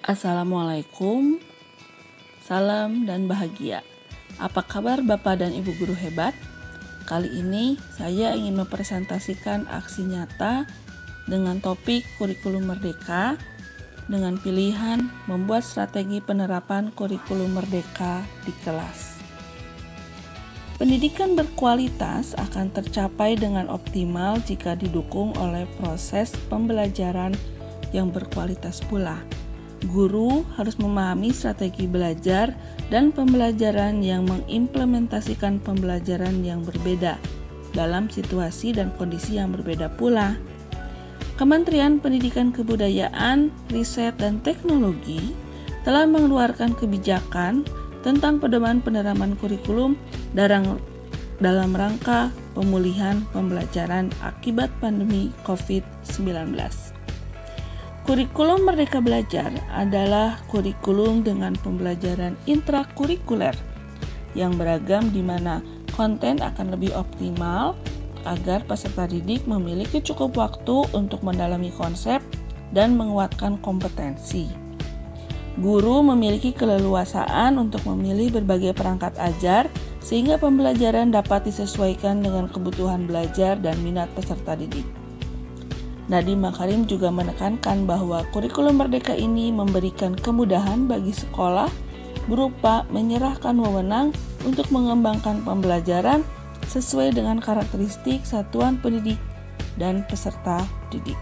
Assalamualaikum, salam dan bahagia. Apa kabar Bapak dan Ibu guru hebat? Kali ini saya ingin mempresentasikan aksi nyata dengan topik kurikulum merdeka dengan pilihan membuat strategi penerapan kurikulum merdeka di kelas. Pendidikan berkualitas akan tercapai dengan optimal jika didukung oleh proses pembelajaran yang berkualitas pula. Guru harus memahami strategi belajar dan pembelajaran yang mengimplementasikan pembelajaran yang berbeda dalam situasi dan kondisi yang berbeda pula. Kementerian Pendidikan Kebudayaan, Riset, dan Teknologi telah mengeluarkan kebijakan tentang pedoman penerapan kurikulum dalam rangka pemulihan pembelajaran akibat pandemi COVID-19. Kurikulum Merdeka Belajar adalah kurikulum dengan pembelajaran intrakurikuler yang beragam di mana konten akan lebih optimal agar peserta didik memiliki cukup waktu untuk mendalami konsep dan menguatkan kompetensi. Guru memiliki keleluasaan untuk memilih berbagai perangkat ajar sehingga pembelajaran dapat disesuaikan dengan kebutuhan belajar dan minat peserta didik. Nadiem Makarim juga menekankan bahwa kurikulum merdeka ini memberikan kemudahan bagi sekolah berupa menyerahkan wewenang untuk mengembangkan pembelajaran sesuai dengan karakteristik satuan pendidik dan peserta didik.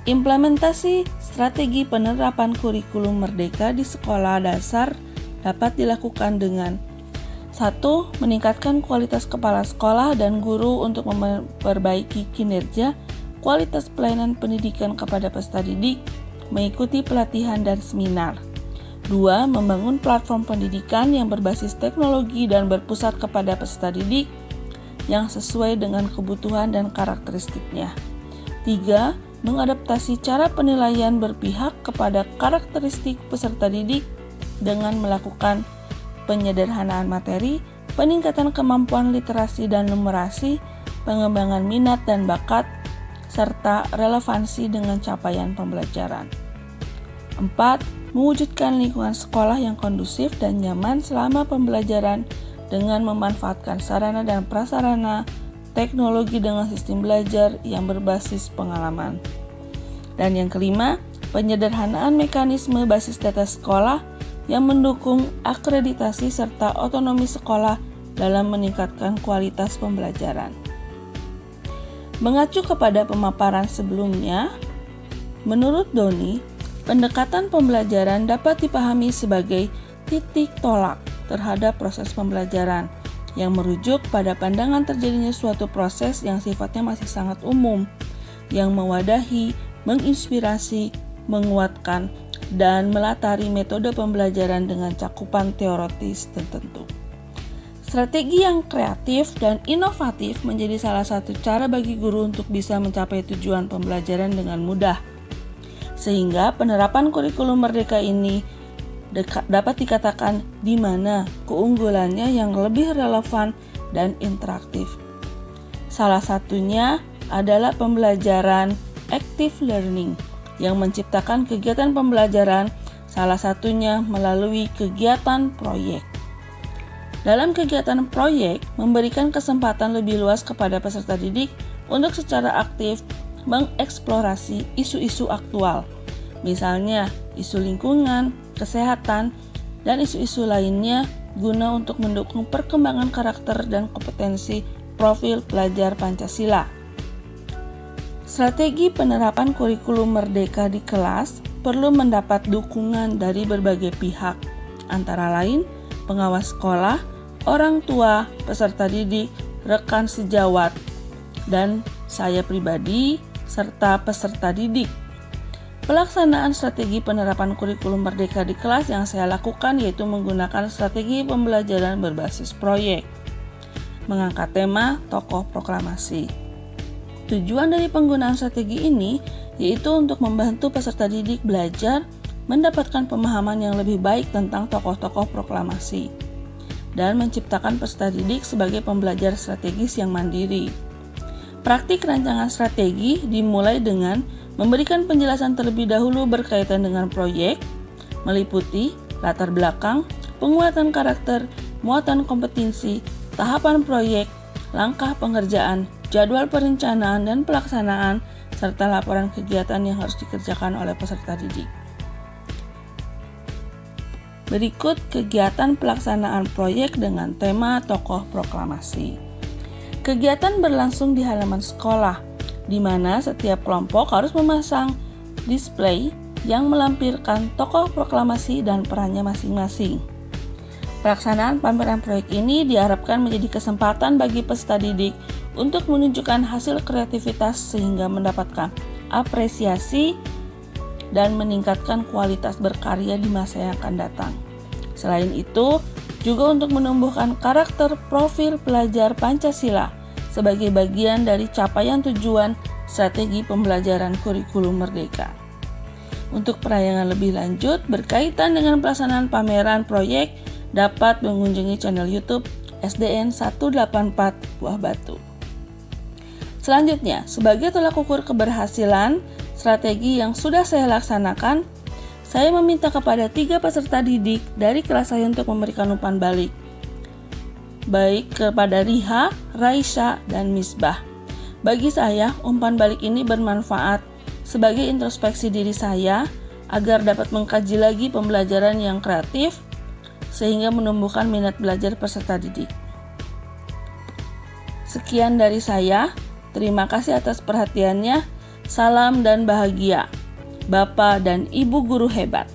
Implementasi strategi penerapan kurikulum merdeka di sekolah dasar dapat dilakukan dengan 1. Meningkatkan kualitas kepala sekolah dan guru untuk memperbaiki kinerja kualitas pelayanan pendidikan kepada peserta didik, mengikuti pelatihan dan seminar. 2. Membangun platform pendidikan yang berbasis teknologi dan berpusat kepada peserta didik yang sesuai dengan kebutuhan dan karakteristiknya. 3. Mengadaptasi cara penilaian berpihak kepada karakteristik peserta didik dengan melakukan penyederhanaan materi, peningkatan kemampuan literasi dan numerasi, pengembangan minat dan bakat, serta relevansi dengan capaian pembelajaran. 4. Mewujudkan lingkungan sekolah yang kondusif dan nyaman selama pembelajaran dengan memanfaatkan sarana dan prasarana teknologi dengan sistem belajar yang berbasis pengalaman. Dan yang kelima, penyederhanaan mekanisme basis data sekolah yang mendukung akreditasi serta otonomi sekolah dalam meningkatkan kualitas pembelajaran. Mengacu kepada pemaparan sebelumnya, menurut Doni, pendekatan pembelajaran dapat dipahami sebagai titik tolak terhadap proses pembelajaran yang merujuk pada pandangan terjadinya suatu proses yang sifatnya masih sangat umum, yang mewadahi, menginspirasi, menguatkan, dan melatari metode pembelajaran dengan cakupan teoritis tertentu. Strategi yang kreatif dan inovatif menjadi salah satu cara bagi guru untuk bisa mencapai tujuan pembelajaran dengan mudah, sehingga penerapan kurikulum merdeka ini dapat dikatakan di mana keunggulannya yang lebih relevan dan interaktif. Salah satunya adalah pembelajaran active learning yang menciptakan kegiatan pembelajaran, salah satunya melalui kegiatan proyek. Dalam kegiatan proyek, memberikan kesempatan lebih luas kepada peserta didik untuk secara aktif mengeksplorasi isu-isu aktual, misalnya isu lingkungan, kesehatan, dan isu-isu lainnya guna untuk mendukung perkembangan karakter dan kompetensi profil pelajar Pancasila. Strategi penerapan kurikulum merdeka di kelas perlu mendapat dukungan dari berbagai pihak, antara lain pengawas sekolah, orang tua, peserta didik, rekan sejawat, dan saya pribadi, serta peserta didik. Pelaksanaan strategi penerapan kurikulum merdeka di kelas yang saya lakukan yaitu menggunakan strategi pembelajaran berbasis proyek, mengangkat tema tokoh proklamasi. Tujuan dari penggunaan strategi ini yaitu untuk membantu peserta didik belajar mendapatkan pemahaman yang lebih baik tentang tokoh-tokoh proklamasi dan menciptakan peserta didik sebagai pembelajar strategis yang mandiri. Praktik rancangan strategi dimulai dengan memberikan penjelasan terlebih dahulu berkaitan dengan proyek, meliputi latar belakang, penguatan karakter, muatan kompetensi, tahapan proyek, langkah pengerjaan, jadwal perencanaan dan pelaksanaan, serta laporan kegiatan yang harus dikerjakan oleh peserta didik. Berikut kegiatan pelaksanaan proyek dengan tema tokoh proklamasi. Kegiatan berlangsung di halaman sekolah, di mana setiap kelompok harus memasang display yang melampirkan tokoh proklamasi dan perannya masing-masing. Pelaksanaan pameran proyek ini diharapkan menjadi kesempatan bagi peserta didik untuk menunjukkan hasil kreativitas sehingga mendapatkan apresiasi dan meningkatkan kualitas berkarya di masa yang akan datang. Selain itu, juga untuk menumbuhkan karakter profil pelajar Pancasila sebagai bagian dari capaian tujuan strategi pembelajaran kurikulum merdeka. Untuk penayangan lebih lanjut berkaitan dengan pelaksanaan pameran proyek, dapat mengunjungi channel YouTube SDN 184 Buah Batu. Selanjutnya, sebagai tolak ukur keberhasilan strategi yang sudah saya laksanakan, saya meminta kepada 3 peserta didik dari kelas saya untuk memberikan umpan balik, baik kepada Riha, Raisya, dan Misbah. Bagi saya, umpan balik ini bermanfaat sebagai introspeksi diri saya agar dapat mengkaji lagi pembelajaran yang kreatif sehingga menumbuhkan minat belajar peserta didik. Sekian dari saya. Terima kasih atas perhatiannya. Salam dan bahagia. Bapak dan Ibu guru hebat.